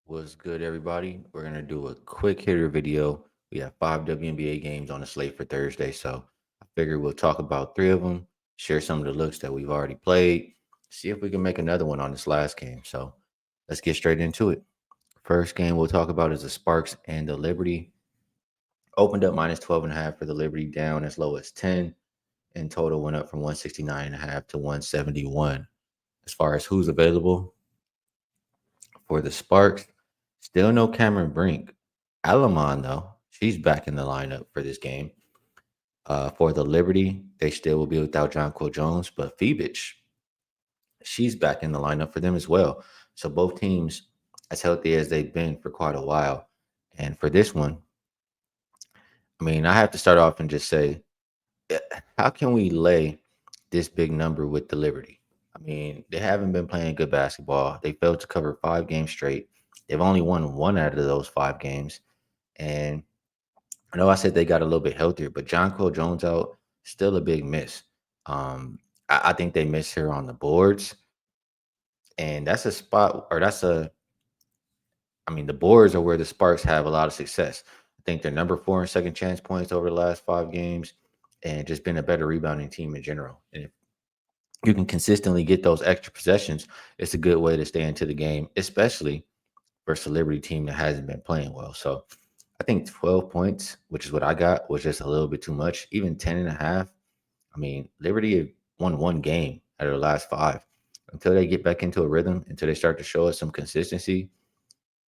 What's good, everybody? We're gonna do a quick hitter video. We have 5 WNBA games on the slate for Thursday, so I figured we'll talk about three of them, share some of the looks that we've already played, see if we can make another one on this last game. So let's get straight into it. First game we'll talk about is the Sparks and the Liberty. Opened up minus 12 and a half for the Liberty, down as low as 10, and total went up from 169 and a half to 171. As far as who's available, for the Sparks, still no Cameron Brink. Alamon, though, she's back in the lineup for this game. For the Liberty, they still will be without Jonquil Jones, but Phoebich, she's back in the lineup for them as well. So both teams as healthy as they've been for quite a while. And for this one, I mean, I have to start off and just say, eh, how can we lay this big number with the Liberty? I mean, they haven't been playing good basketball. They failed to cover 5 games straight. They've only won one out of those 5 games. And I know I said they got a little bit healthier, but John Cole Jones out, still a big miss. I think they miss her on the boards. And that's a spot, or I mean, the boards are where the Sparks have a lot of success. I think they're number 4 in second chance points over the last 5 games and just been a better rebounding team in general. And if you can consistently get those extra possessions, it's a good way to stay into the game, especially versus a Liberty team that hasn't been playing well. So I think 12 points, which is what I got, was just a little bit too much. Even 10 and a half. I mean, Liberty have won one game out of their last 5. Until they get back into a rhythm, until they start to show us some consistency,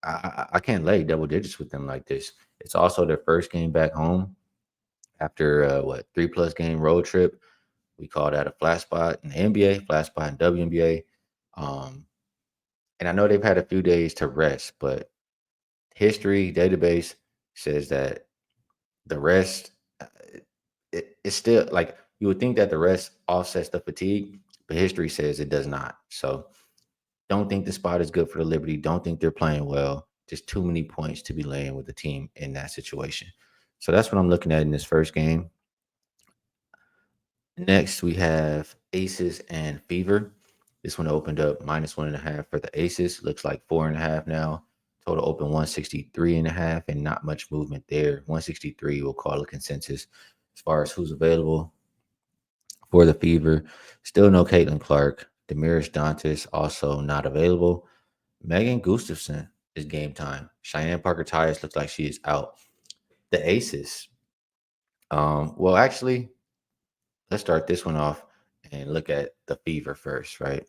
I can't lay double digits with them like this. It's also their first game back home after what 3+ game road trip. We call that a flat spot in the NBA, flat spot in WNBA. Um, and I know they've had a few days to rest, but history database says that the rest, it's still like you would think that the rest offsets the fatigue, but history says it does not. So don't think the spot is good for the Liberty. Don't think they're playing well. Just too many points to be laying with the team in that situation. So that's what I'm looking at in this first game. Next, we have Aces and Fever. This one opened up minus 1.5 for the Aces. Looks like 4.5 now. Total open 163 and a half, and not much movement there. 163 we'll call a consensus. As far as who's available for the Fever, still no Caitlin Clark. Demiris Dantas also not available. Megan Gustafson is game time. Cheyenne Parker Tyus looks like she is out. The Aces. Well, actually, let's start this one off and look at the Fever first, right?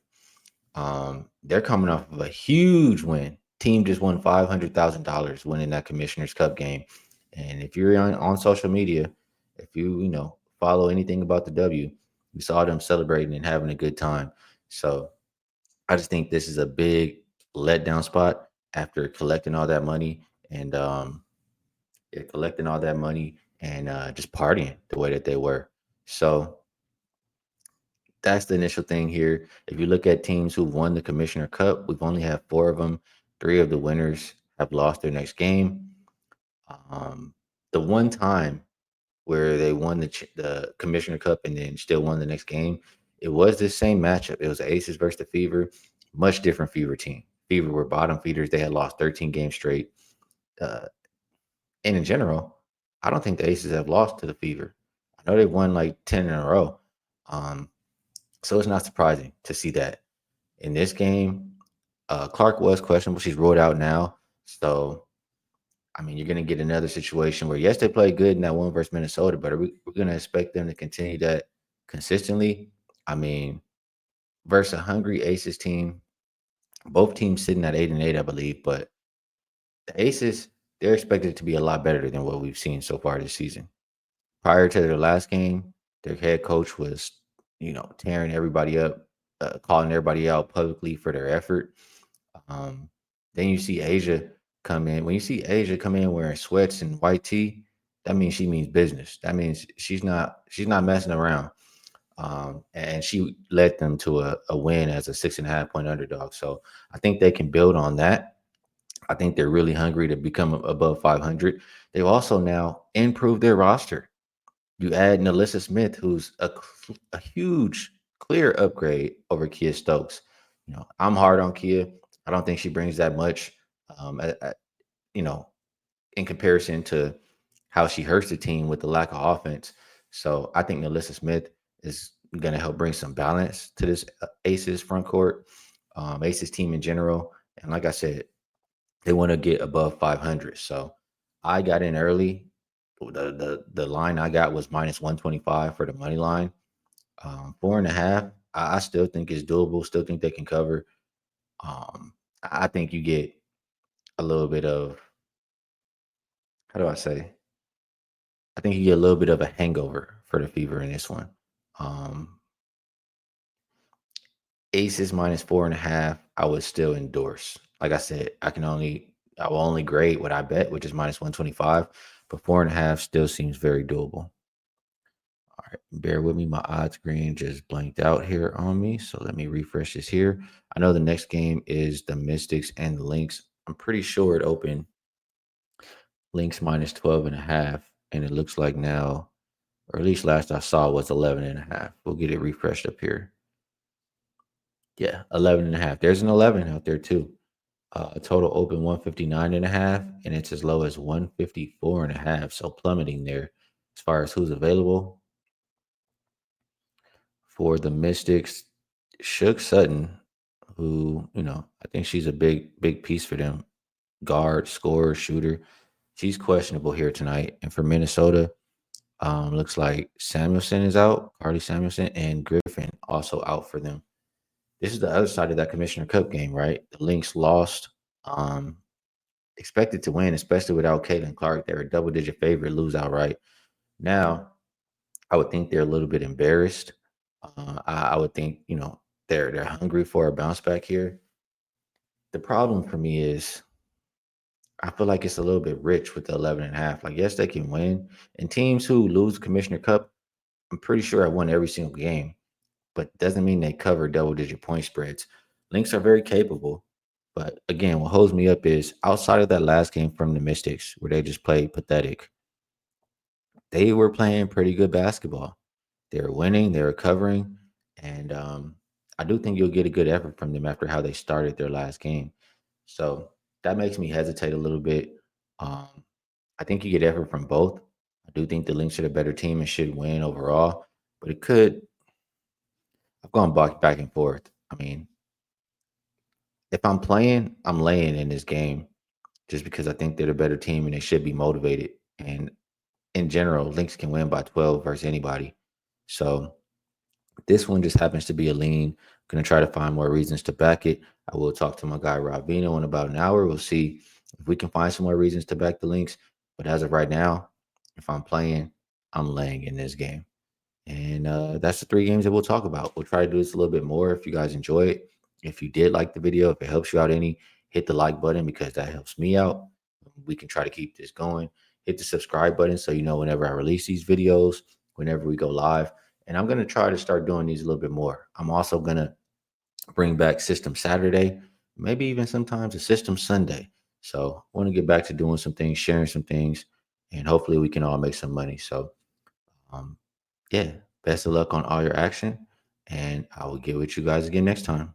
They're coming off of a huge win. Team just won $500,000 winning that Commissioner's Cup game. And if you're on social media, if you follow anything about the W, you saw them celebrating and having a good time. So I just think this is a big letdown spot after collecting all that money and collecting all that money and just partying the way that they were. So that's the initial thing here. If you look at teams who've won the Commissioner Cup, we've only had 4 of them. 3 of the winners have lost their next game. Um, the one time where they won the Commissioner Cup and then still won the next game, it was this same matchup. It was the Aces versus the Fever. Much different Fever team. Fever were bottom feeders. They had lost 13 games straight. Uh, and in general, I don't think the Aces have lost to the Fever. I know they've won like 10 in a row. Um, so it's not surprising to see that in this game. Clark was questionable. She's ruled out now. So, I mean, you're going to get another situation where, yes, they played good in that one versus Minnesota, but we're going to expect them to continue that consistently. I mean, versus a hungry Aces team, both teams sitting at 8-8, I believe, but the Aces, they're expected to be a lot better than what we've seen so far this season. Prior to their last game, their head coach was, tearing everybody up, calling everybody out publicly for their effort. Um, then you see Asia come in. When you see Asia come in wearing sweats and white tee, that means she means business. That means she's not messing around. And she led them to a win as a 6.5 point underdog. So I think they can build on that. I think they're really hungry to become above 500. They've also now improved their roster. You add Nalissa Smith, who's a huge, clear upgrade over Kia Stokes. I'm hard on Kia. I don't think she brings that much you know, in comparison to how she hurts the team with the lack of offense. So I think Melissa Smith is going to help bring some balance to this Aces front court, Aces team in general. And like I said, they want to get above 500. So I got in early. The line I got was minus 125 for the money line. 4.5. I still think is doable. Still think they can cover. I think you get a little bit of, how do I say? I think you get a little bit of a hangover for the Fever in this one. Um, Aces minus 4.5. I would still endorse. Like I said, I will only grade what I bet, which is minus 125. But 4.5 still seems very doable. All right, bear with me. My odds screen just blanked out here on me. So let me refresh this here. I know the next game is the Mystics and the Lynx. I'm pretty sure it opened Lynx minus 12.5. And it looks like now, or at least last I saw, was 11.5. We'll get it refreshed up here. Yeah, 11.5. There's an 11 out there too. A total open 159.5, and it's as low as 154.5. So plummeting there as far as who's available. For the Mystics, Shook Sutton, who, I think she's a big piece for them. Guard, scorer, shooter. She's questionable here tonight. And for Minnesota, looks like Samuelson is out, Carly Samuelson, and Griffin also out for them. This is the other side of that Commissioner Cup game, right? The Lynx lost, expected to win, especially without Caitlin Clark. They're a double-digit favorite, lose outright. Now, I would think they're a little bit embarrassed. I would think, they're hungry for a bounce back here. The problem for me is I feel like it's a little bit rich with the 11.5. Like, yes, they can win. And teams who lose Commissioner Cup, I'm pretty sure I won every single game, but doesn't mean they cover double-digit point spreads. Lynx are very capable. But again, what holds me up is outside of that last game from the Mystics, where they just played pathetic, they were playing pretty good basketball. They were winning, they were covering, and I do think you'll get a good effort from them after how they started their last game. So that makes me hesitate a little bit. Um, I think you get effort from both. I do think the Lynx are the better team and should win overall, but it could. I've gone back and forth. I mean, if I'm playing, I'm laying in this game just because I think they're the better team and they should be motivated. And in general, Lynx can win by 12 versus anybody. So this one just happens to be a lean. Going to try to find more reasons to back it. I will talk to my guy Rob Vino in about an hour. We'll see if we can find some more reasons to back the Lynx. But as of right now, if I'm playing, I'm laying in this game. And that's the 3 games that we'll talk about. We'll try to do this a little bit more if you guys enjoy it. If you did like the video, if it helps you out any, hit the like button because that helps me out. We can try to keep this going. Hit the subscribe button so you know whenever I release these videos, whenever we go live. And I'm going to try to start doing these a little bit more. I'm also going to bring back System Saturday, maybe even sometimes a System Sunday. So I want to get back to doing some things, sharing some things, and hopefully we can all make some money. So um, yeah, best of luck on all your action, and I will get with you guys again next time.